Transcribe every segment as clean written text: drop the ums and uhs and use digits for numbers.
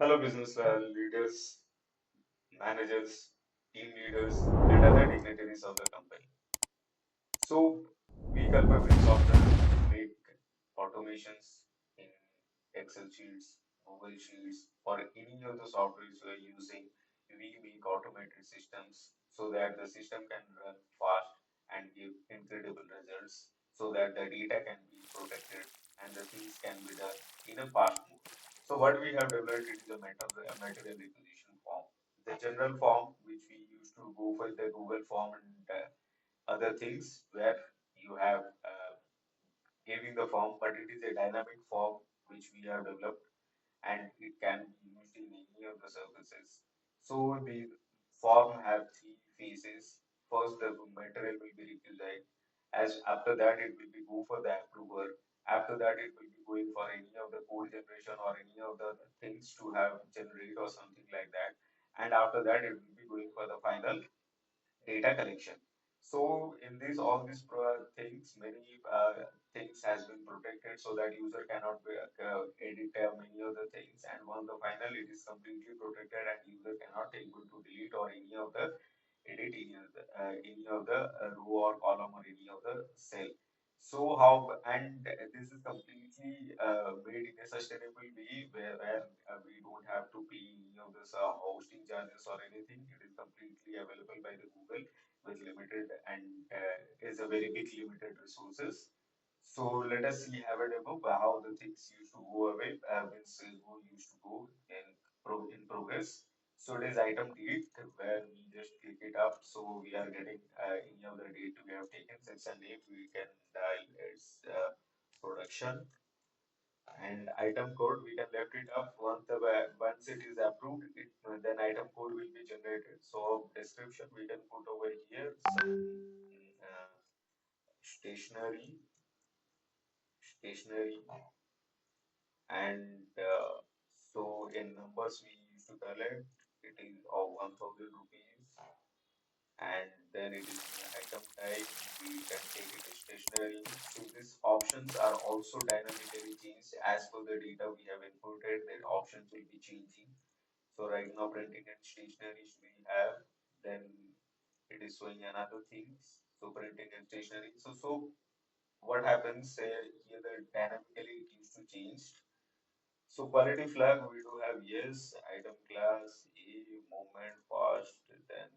Hello, business leaders, managers, team leaders, and other dignitaries of the company. So, we Kalpavriksh Software make automations in Excel sheets, Google Sheets, or any of the softwares you are using. We make automated systems so that the system can run fast and give incredible results so that the data can be protected and the things can be done in a fast mode. So what we have developed it is a material requisition form. The general form which we used to go for the Google form and other things where you have giving the form, but it is a dynamic form which we have developed and it can be used in any of the services. So the form have three phases. First, the material will be requisite. As after that, it will be go for the approver. After that, it will be going for any of the code generation or any of the things to have generate or something like that. And after that, it will be going for the final data collection. So in this all these things, many things has been protected so that user cannot edit many of the things. And once the final, it is completely protected and user cannot able to delete or any of the edit any of the row or column or any of the cell. So how and this is completely made in a sustainable way where we don't have to pay any of this hosting charges or anything. It is completely available by the Google with limited and is a very big limited resources. So let us see have a demo of how the things used to go away means go used to go in progress. So it is item date where we just click it up. So we are getting any of the date we have taken. Since a name we can dial its production and item code we can left it up once it is approved then item code will be generated. So description we can put over here some stationery and so in numbers we used to collect it is of 1000 rupees and then it is in item type we can take it as stationery. So these options are also dynamically changed as per the data we have inputted. The options will be changing. So right now printing and stationery we have, then it is showing another things. So printing and stationery. So what happens here the dynamically it used to change. So quality flag we do have yes, item class, A, movement, fast, then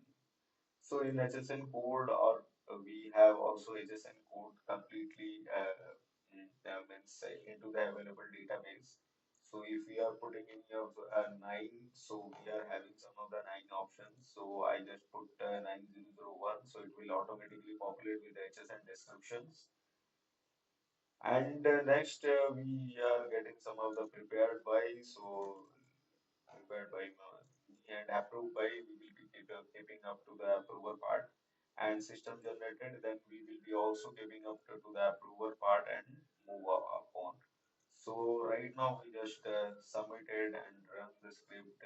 so in HSN code or we have also HSN code completely means into the available database. So if we are putting any of nine, so we are having some of the nine options. So I just put 9001, so it will automatically populate with the HSN descriptions. And next we are getting some of the prepared by, so prepared by me and approved by we will be keeping up to the approval part and system generated then we will be also keeping up to the approval part and move upon. So right now we just submitted and run the script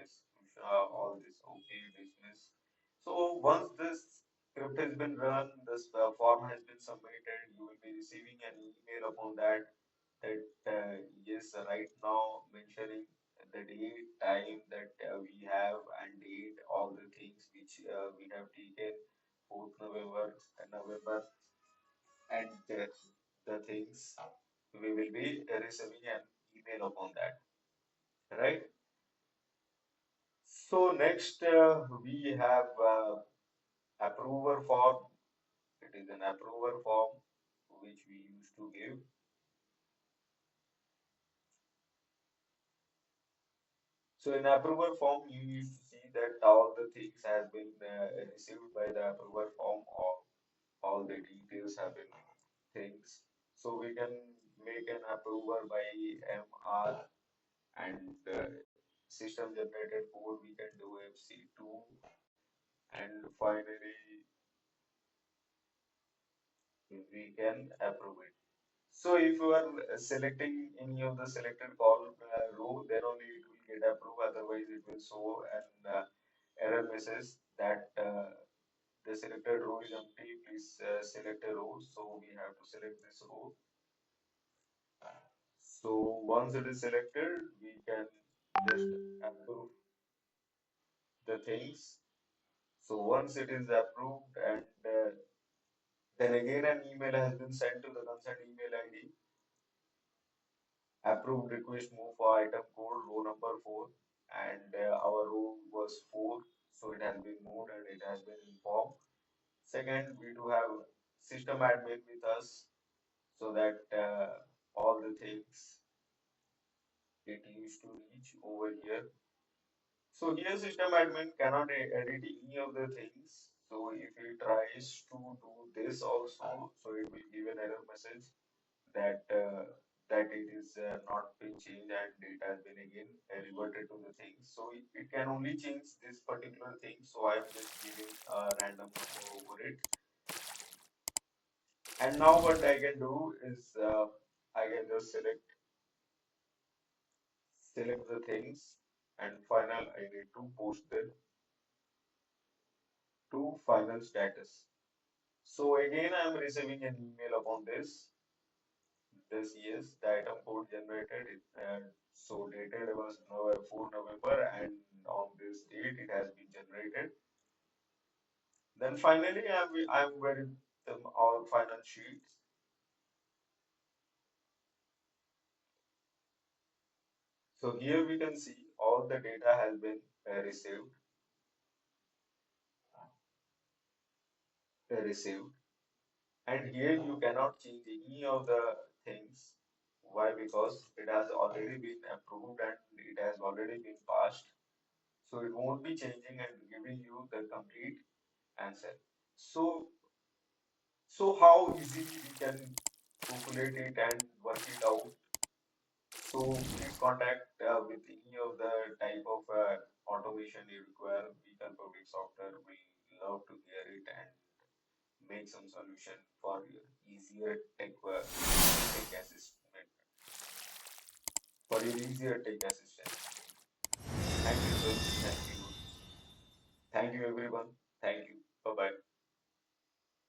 all this okay dismiss. So once this script has been run, this form has been submitted, you will be receiving an email upon that yes, right now mentioning the date, time that we have and date, all the things which we have taken 4th November and the things we will be receiving an email upon that, right? So next we have approver form. It is an approver form which we used to give. So in approval form, you used to see that all the things has been received by the approval form, or all the details have been things. So we can make an approval by MR and system generated code we can do FC2 and finally we can approve it. So if you are selecting any of the selected column row, then only it will get approved. Otherwise, it will show an error message that the selected row is empty. Please select a row. So we have to select this row. So once it is selected, we can just approve the things. So once it is approved, and then again an email has been sent to the concerned email ID. Approved request move for item code row number 4, and our row was 4, so it has been moved and it has been informed. Second, we do have system admin with us, so that all the things it used to reach over here. So here system admin cannot edit any of the things. So if he tries to do this also, so it will give an error message that that it is not been changed and it has been again reverted to the thing. So it can only change this particular thing. So I'm just giving a random number over it. And now what I can do is I can just select the things, and final I need to post them to final status. So again I am receiving an email upon this. This yes, the item code generated it, and so dated was November 4 November, and on this date it has been generated. Then finally I'm with them all final sheets. So here we can see all the data has been received, and here you cannot change any of the things. Why? Because it has already been approved and it has already been passed. So it won't be changing and giving you the complete answer. So, so how easily we can calculate it and work it out. So please contact with any of the type of automation you require. We Kalpavriksh Software will love to hear it and make some solution for your easier tech assistance. For your easier tech assistance. Thank you so